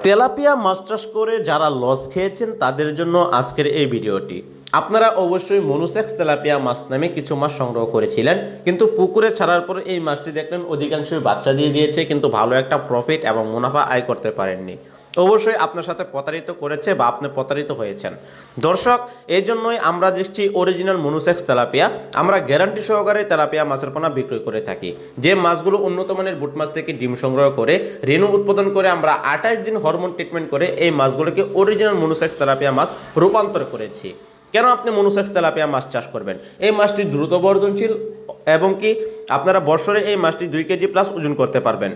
Tilapia মাছ চাষ করে যারা লস খেয়েছেন তাদের জন্য আজকের এই ভিডিওটি। আপনারা অবশ্যই মনুসেক্স তেলাপিয়া মাছ নামে কিছু মাছ সংগ্রহ করেছিলেন, কিন্তু পুকুরে ছাড়ার পর এই মাছটি দেখলেন অধিকাংশই বাচ্চা দিয়ে দিয়েছে, কিন্তু ভালো একটা প্রফিট এবং মুনাফা আয় করতে পারেননি। অবশ্যই আপনার সাথে প্রতারিত করেছে বা আপনি প্রতারিত হয়েছেন। দর্শক, এই জন্যই আমরা দিচ্ছি অরিজিনাল মনুসেক্স তেলাপিয়া। আমরা গ্যারান্টি সহকারে তেলাপিয়া মাছের পোনা বিক্রয় করে থাকি। যে মাছগুলো উন্নত মানের বুট মাছ থেকে ডিম সংগ্রহ করে রেণু উৎপাদন করে আমরা 28 দিন হরমোন ট্রিটমেন্ট করে এই মাছগুলোকে অরিজিনাল মনুসেক্স তেলাপিয়া মাছ রূপান্তর করেছি। কেন আপনি মনুসেক্স তেলাপিয়া মাছ চাষ করবেন? এই মাছটি দ্রুত বর্ধনশীল এবং কি আপনারা বছরে এই মাছটি 2 কেজি প্লাস ওজন করতে পারবেন।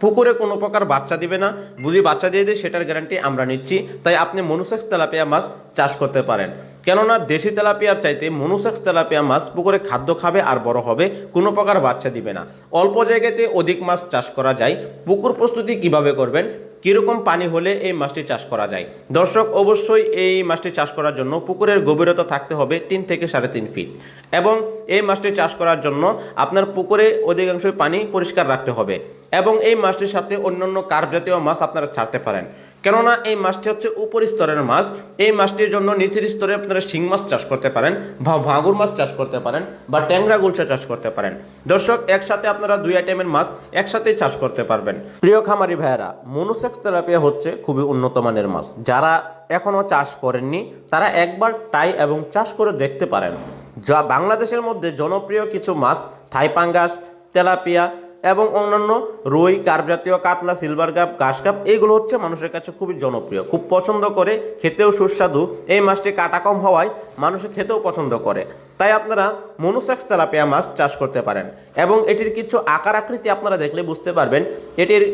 পুকুরে কোনো প্রকার বাচ্চা দিবে না, যদি বাচ্চা দিয়ে দেয় সেটার গ্যারান্টি আমরা নিচ্ছি। তাই আপনি মনুসেক্স তেলাপিয়া মাছ চাষ করতে পারেন। কেননা দেশি তেলাপিয়ার চাইতে মনুসেক্স তেলাপিয়া মাছ পুকুরে খাদ্য খাবে আর বড় হবে, কোনো প্রকার বাচ্চা দিবে না। অল্প জায়গাতে অধিক মাছ চাষ করা যায়। পুকুর প্রস্তুতি কিভাবে করবেন, কিরকম পানি হলে এই মাছটি চাষ করা যায়? দর্শক, অবশ্যই এই মাছটি চাষ করার জন্য পুকুরের গভীরতা থাকতে হবে 3 থেকে 3.5 ফিট, এবং এই মাছটি চাষ করার জন্য আপনার পুকুরে অধিকাংশই পানি পরিষ্কার রাখতে হবে, এবং এই মাছটির সাথে অন্যান্য কার্প জাতীয় মাছ আপনারা ছাড়তে পারেন। কেননা এই মাছটি হচ্ছে উপর স্তরের মাছ। এই মাছটির জন্য নিচের স্তরে আপনারা শিং মাছ চাষ করতে পারেন, বা ভাঙুর মাছ চাষ করতে পারেন, বা ট্যাংরা গুলশা চাষ করতে পারেন। দর্শক, একসাথে আপনারা 2 আইটেমের মাছ একসাথেই চাষ করতে পারবেন। প্রিয় খামারি ভাইয়েরা, মনুসেক্স তেলাপিয়া হচ্ছে খুবই উন্নত মানের মাছ। যারা এখনো চাষ করেননি তারা একবার ট্রাই এবং চাষ করে দেখতে পারেন। যা বাংলাদেশের মধ্যে জনপ্রিয় কিছু মাছ থাই পাঙ্গাস, তেলাপিয়া এবং অন্যান্য রুই, কার্প জাতীয়, কাতলা, সিলভার কাপ, ঘাস কাপ, এইগুলো হচ্ছে মানুষের কাছে খুবই জনপ্রিয়, খুব পছন্দ করে, খেতেও সুস্বাদু। এই মাছটি কাটা কম হওয়ায় মানুষে খেতেও পছন্দ করে। তাই আপনারা মনুসেক্স তেলাপিয়া মাছ চাষ করতে পারেন। এবং এটির কিছু আকার আকৃতি আপনারা দেখলে বুঝতে পারবেন এটির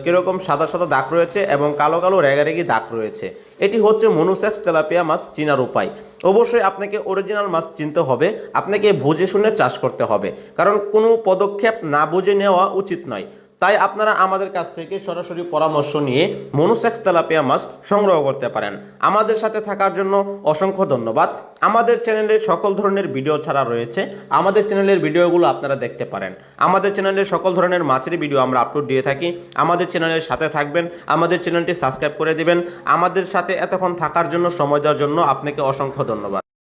কীরকম সাদা সাদা দাগ রয়েছে এবং কালো কালো রেগারেগি দাগ রয়েছে। এটি হচ্ছে মনুসেক্স তেলাপিয়া মাছ চিনার উপায়। অবশ্যই আপনাকে অরিজিনাল মাছ চিনতে হবে, আপনাকে বুঝে শুনে চাষ করতে হবে, কারণ কোনো পদক্ষেপ না বুঝে নেওয়া উচিত নয়। তাই আপনারা আমাদের কাছ থেকে সরাসরি পরামর্শ নিয়ে মনুসেক্স তেলাপিয়া মাছ সংগ্রহ করতে পারেন। আমাদের সাথে থাকার জন্য অসংখ্য ধন্যবাদ। আমাদের চ্যানেলে সকল ধরনের ভিডিও ছাড়া রয়েছে, আমাদের চ্যানেলের ভিডিওগুলো আপনারা দেখতে পারেন। আমাদের চ্যানেলে সকল ধরনের মাছের ভিডিও আমরা আপলোড দিয়ে থাকি। আমাদের চ্যানেলের সাথে থাকবেন, আমাদের চ্যানেলটি সাবস্ক্রাইব করে দিবেন। আমাদের সাথে এতক্ষণ থাকার জন্য, সময় দেওয়ার জন্য আপনাকে অসংখ্য ধন্যবাদ।